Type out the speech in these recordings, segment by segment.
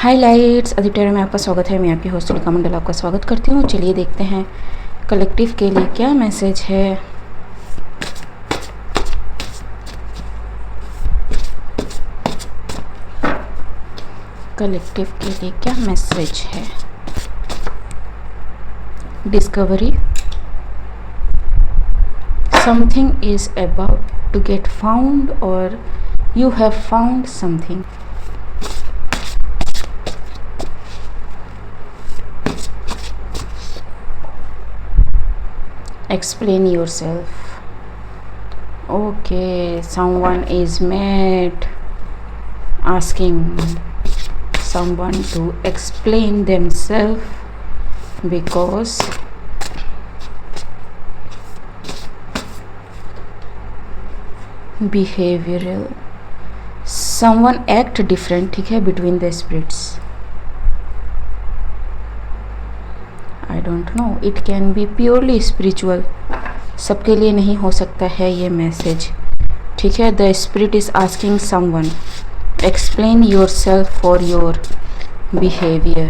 Highlights अधिकतर में आपका स्वागत है। मैं आपकी होस्ट रिका मंडल आपका स्वागत करती हूँ। चलिए देखते हैं कलेक्टिव के लिए क्या मैसेज है। कलेक्टिव के लिए क्या मैसेज है। Discovery, something is about to get found और you have found something. Explain yourself. Okay, someone is mad, asking someone to explain themselves because behavioral someone act different, ठीक है, between the spirits. I don't know, it can be purely spiritual. सबके लिए नहीं हो सकता है ये message, ठीक है। The spirit is asking someone, explain yourself for your behavior,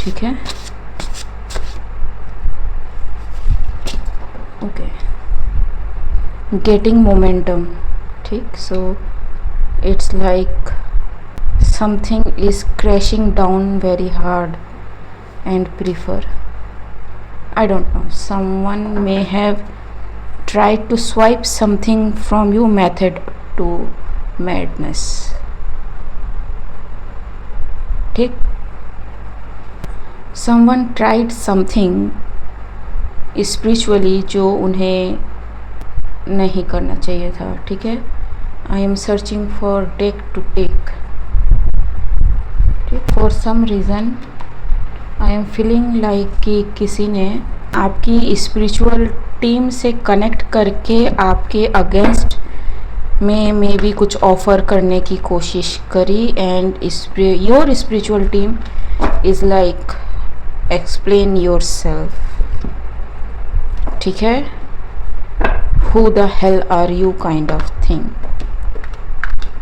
ठीक है। Okay, getting momentum, ठीक। So it's like something is crashing down very hard and prefer, I don't know, someone may have tried to swipe something from you method to madness, ठीक। someone tried something spiritually जो उन्हें नहीं करना चाहिए था, ठीक है। I am searching for take to take, ठीक। for some reason I am feeling like कि किसी ने आपकी स्पिरिचुअल टीम से कनेक्ट करके आपके अगेंस्ट में मे बी कुछ ऑफ़र करने की कोशिश करी and your spiritual team is like explain yourself, ठीक है। Who the hell are you kind of thing,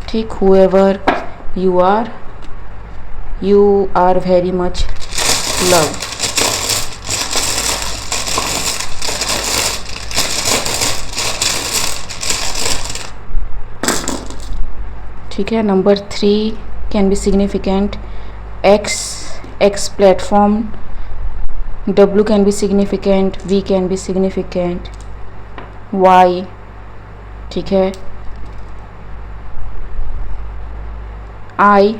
ठीक। Whoever you are very much love, ठीक है। Number 3 can be significant, X platform, W can be significant, V can be significant, Y, ठीक है। I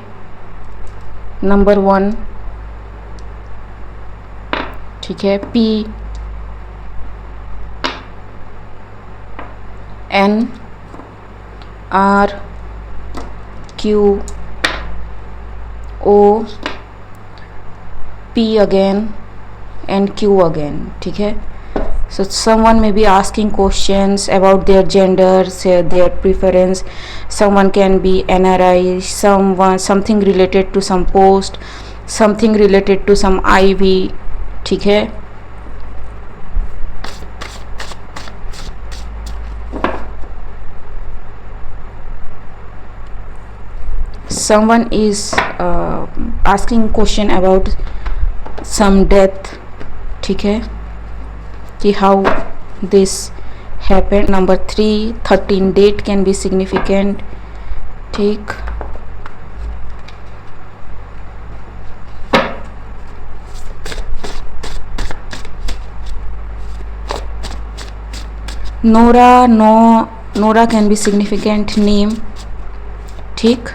number 1, ठीक है। P, N, R, Q, O, P again and Q again, ठीक है। So someone may be asking questions about their gender, their preference. Someone can be NRI, something related to some post, something related to some IV, ठीक है। Someone is asking question about some death, ठीक है, कि how this happened. Number 3, 13 date can be significant, ठीक। Nora can be significant name, ठीक।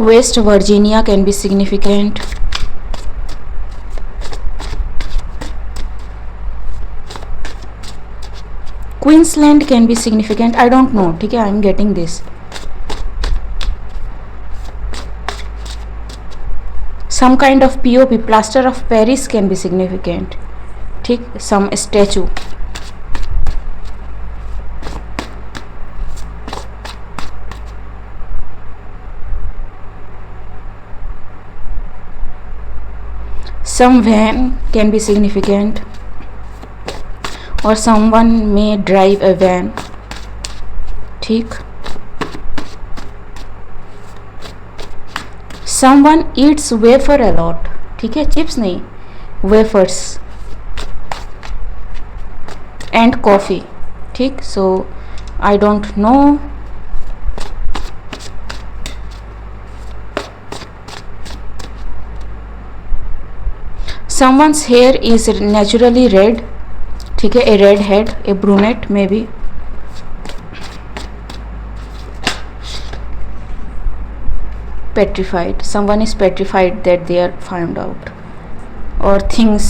West Virginia can be significant, Queensland can be significant, I don't know, ठीक है। I am getting this. Some kind of POP, plaster of Paris can be significant, ठीक। Some statue, some van can be significant, or someone may drive a van, ठीक। Someone eats wafer a lot, ठीक है, chips नहीं, wafers and coffee, ठीक। So I don't know. Someone's hair is naturally red, ठीक है, a redhead, a brunette maybe. petrified, someone is petrified that they are found out or things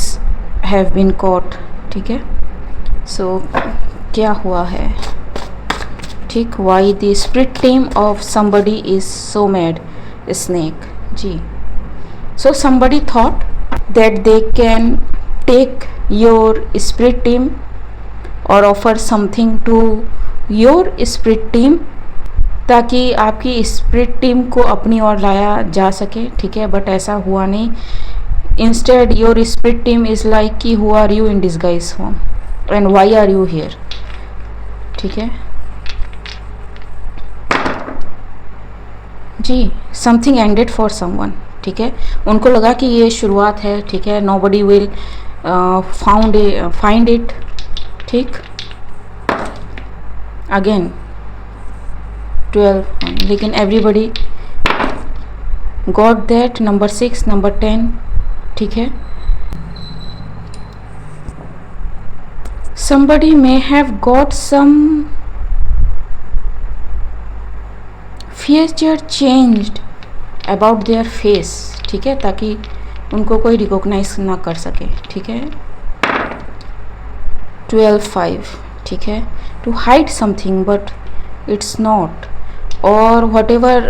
have been caught, ठीक है। so क्या हुआ है, ठीक। why the spirit team of somebody is so mad, snake, ji. so somebody thought that they can take your spirit team or offer something to your spirit team ताकि आपकी spirit team को अपनी ओर लाया जा सके, ठीक है। बट ऐसा हुआ नहीं। Instead your spirit team is like कि who are you in disguise form and why are you here, ठीक है जी। समथिंग एंडेड फॉर समवन, ठीक है। उनको लगा कि ये शुरुआत है, ठीक है, नोबडी विल फाइंड इट, ठीक। अगेन 12, लेकिन everybody got that. Number 6, number 10, ठीक है। somebody may have got some feature changed about their face, ठीक है, ताकि उनको कोई रिकॉग्नाइज ना कर सके, ठीक है। 12-5, ठीक है। To hide something but it's not, और whatever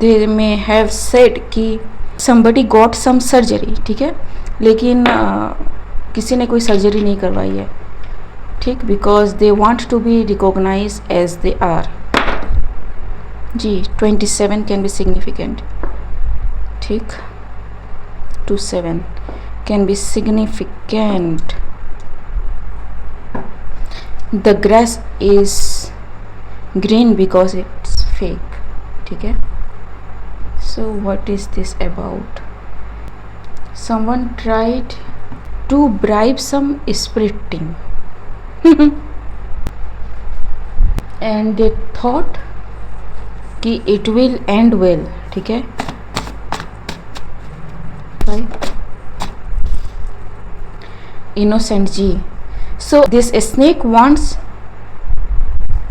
they may have said कि somebody got some सर्जरी, ठीक है, लेकिन किसी ने कोई सर्जरी नहीं करवाई है, ठीक। Because they want to be recognise as they are, जी। 27 कैन बी सिग्निफिकेंट, ठीक। 27 can be significant. The grass is green because it's fake, ठीक है। So what is this about? Someone tried to bribe some spirit team and they thought कि it will end well, ठीक है। Innocent जी। So this snake wants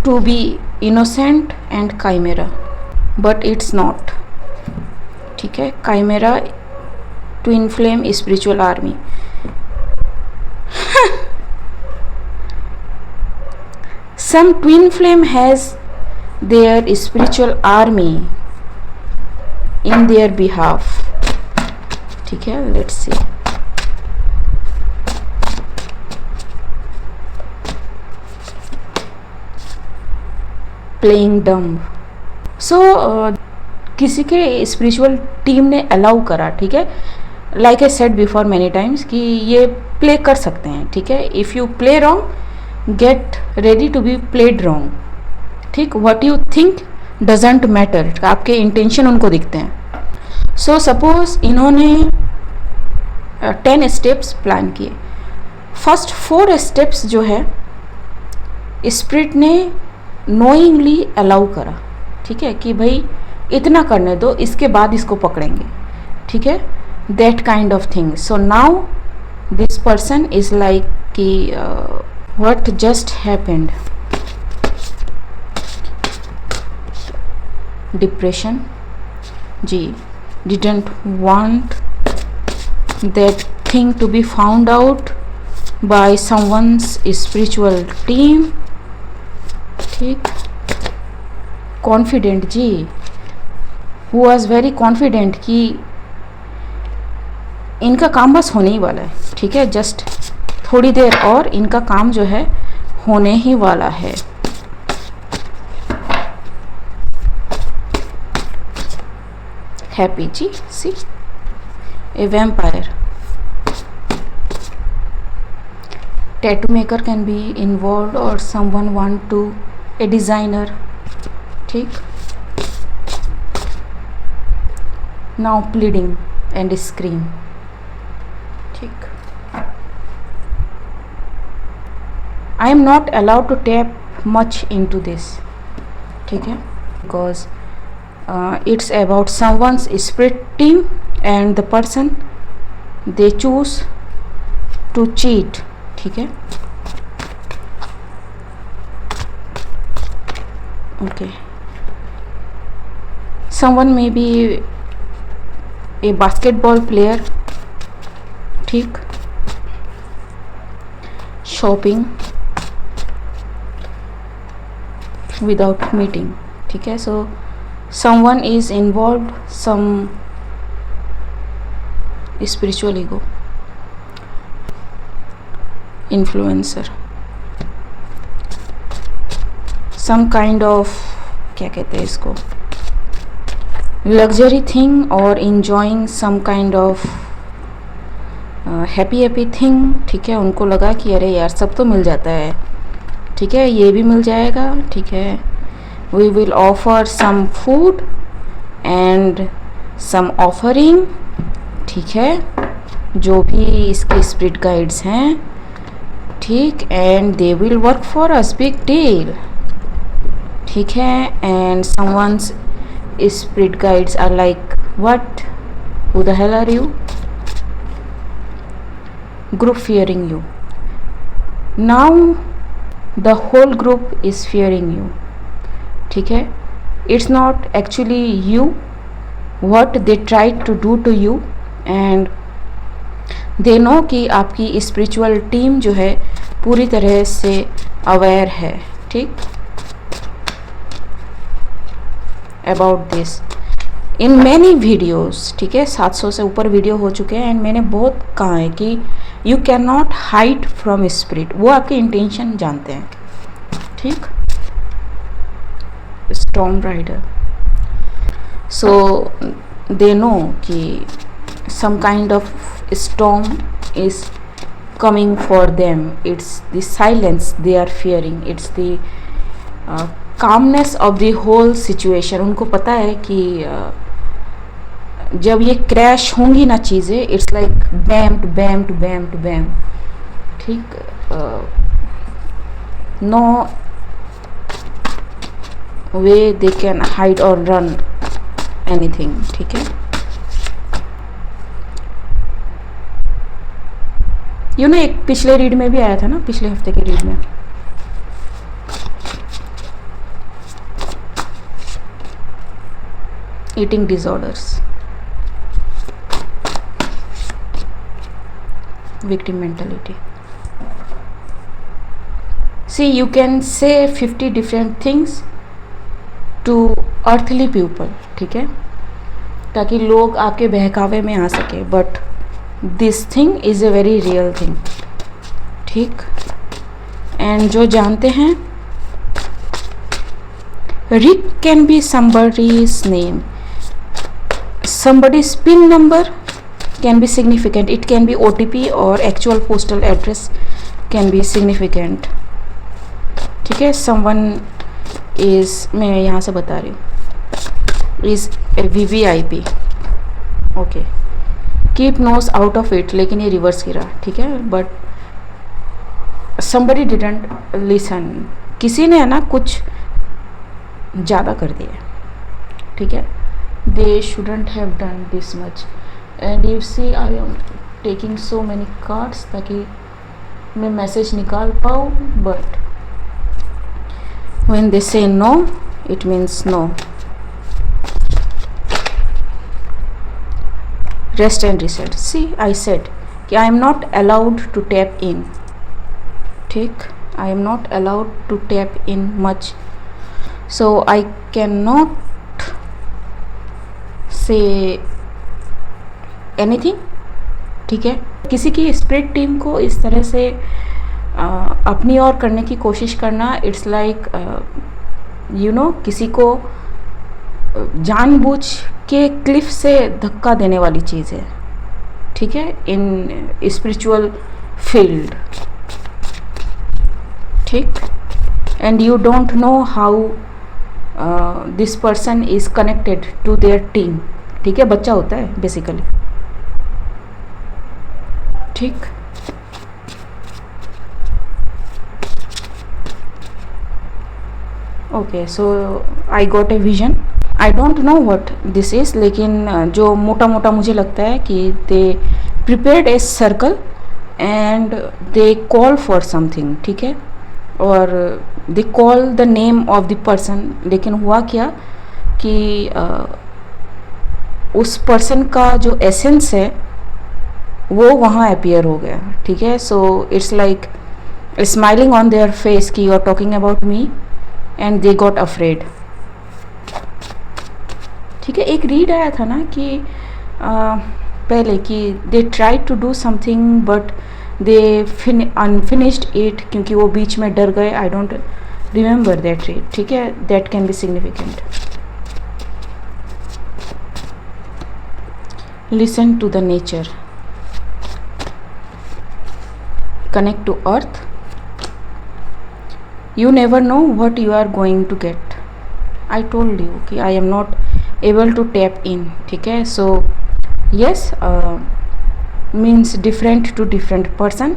to be innocent and chimera but it's not, ठीक है। chimera twin flame spiritual army some twin flame has their spiritual army in their behalf, ठीक है। let's see, playing dumb. सो किसी के spiritual team ने allow करा, ठीक है, like I said before many times कि ये प्ले कर सकते हैं, ठीक है। If you play wrong get ready to be played wrong, ठीक। What you think doesn't matter, आपके इंटेंशन उनको दिखते हैं। सो सपोज इन्होंने 10 स्टेप्स प्लान किए, फर्स्ट 4 स्टेप्स जो है स्पिरिट ने नोइंगली अलाउ करा, ठीक है, कि भाई इतना करने दो, इसके बाद इसको पकड़ेंगे, ठीक है, that kind of thing. So now this person is like कि what just happened, depression ji, didn't want that thing to be found out by someone's spiritual team, ठीक। Confident ji, who was very confident कि इनका काम बस होने ही वाला है, ठीक है, जस्ट थोड़ी देर और इनका काम जो है होने ही वाला है। Happy ji, see a vampire. Tattoo maker can be involve और someone want to a designer, ठीक। Now pleading and scream. ठीक, I am not allowed to tap much into this. ठीक है, because it's about someone's spirit team and the person they choose to cheat। ठीक है, okay, someone may be a basketball player। ठीक, shopping without meeting। ठीक है, so someone is involved, some spiritual ego, influencer, some kind of क्या कहते हैं इसको, luxury thing or enjoying some kind of happy thing। ठीक है, उनको लगा कि अरे यार सब तो मिल जाता है, ठीक है, ये भी मिल जाएगा। ठीक है, we will offer some food and some offering। ठीक है, जो भी इसके स्पिरिट गाइड्स हैं, ठीक, and they will work for us, big deal। ठीक है, and someone's spirit guides are like, what, who the hell are you? Group fearing you, now the whole group is fearing you। ठीक है, it's not actually you, what they try to do to you, and they know कि आपकी spiritual team जो है पूरी तरह से aware है। ठीक, about this in many videos. ठीक है, 700 से ऊपर वीडियो हो चुके हैं, एंड मैंने बहुत कहा है कि you can not hide from spirit, वो आपके इंटेंशन जानते हैं। ठीक, storm rider, so they know कि some kind of storm is coming for them। it's the silence they are fearing, it's the calmness of the whole situation। उनको पता है कि जब ये क्रैश होंगी ना चीज़ें, it's like bam to bam to bam to bam। ठीक, no way they can hide or run anything। ठीक है, यू नो एक पिछले रीड में भी आया था ना, पिछले हफ्ते के रीड में, eating disorders, victim mentality. See you can say 50 different things to earthly people. ठीक है, ताकि लोग आपके बहकावे में आ सके, but this thing is a very real thing. ठीक, एंड जो जानते हैं, Rick can be somebody's name, somebody's PIN number can be significant, it can be OTP or actual postal address can be significant। ठीक है, someone is, मैं यहाँ से बता रही हूँ, is a VVIP। Okay, keep nose out of it, लेकिन ये रिवर्स गिरा। ठीक है, बट somebody didn't listen, किसी ने है ना कुछ ज़्यादा कर दिया। ठीक है, they shouldn't have done this much, and you see I am taking so many cards ताकि मैं मैसेज निकाल पाऊँ, but when they say no, it means no। rest and reset। see, I said कि I am not allowed to tap in। ठीक, I am not allowed to tap in much, so I cannot say anything। ठीक है, किसी की spirit team को इस तरह से अपनी ओर करने की कोशिश करना, इट्स लाइक यू नो किसी को जानबूझ के क्लिफ से धक्का देने वाली चीज़ है। ठीक है, इन स्पिरिचुअल फील्ड। ठीक, and you don't know how this person is connected to their team. ठीक है, बच्चा होता है बेसिकली, ठीक। Okay, so I got a vision, I don't know what this is, लेकिन जो मोटा मोटा मुझे लगता है कि they prepared a circle and they call for something, ठीक है, और they call the name of the person. लेकिन हुआ क्या कि उस पर्सन का जो एसेंस है वो वहाँ अपीयर हो गया, ठीक है। So it's like smiling on their face कि you are talking about me and they got afraid, ठीक है। एक रीड आया था ना कि पहले कि they try to do something but they unfinished it, क्योंकि वो बीच में डर गए। I don't remember that read, ठीक है। That can be significant. Listen to the nature, connect to earth, you never know what you are going to get। I told you कि I am not able to tap in, ठीक है। so yes, means different to different person।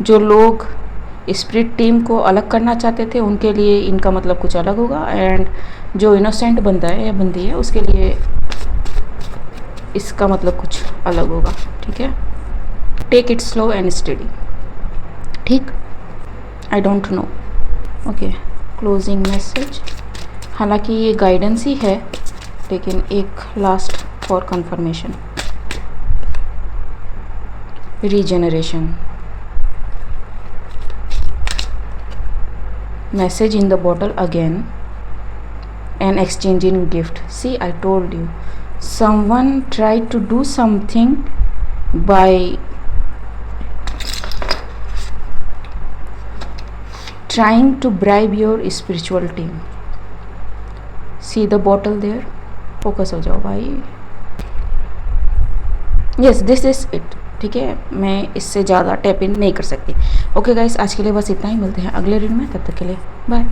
जो लोग spirit team को अलग करना चाहते थे उनके लिए इनका मतलब कुछ अलग होगा, एंड जो इनोसेंट बंदा है या बंदी है उसके लिए इसका मतलब कुछ अलग होगा, ठीक है। Take it slow and study, ठीक। I don't know. Okay, closing message. हालांकि ये गाइडेंस ही है, लेकिन एक last for confirmation. Regeneration, message in the bottle again and exchanging gift. See, I told you, someone try to do something by trying to bribe your spiritual team। See the bottle there, focus हो जाओ भाई। yes, this is it, ठीक है। मैं इससे ज़्यादा tap in नहीं कर सकती। ओके गाइस, आज के लिए बस इतना ही। मिलते हैं अगले रीड में, तब तक के लिए बाय।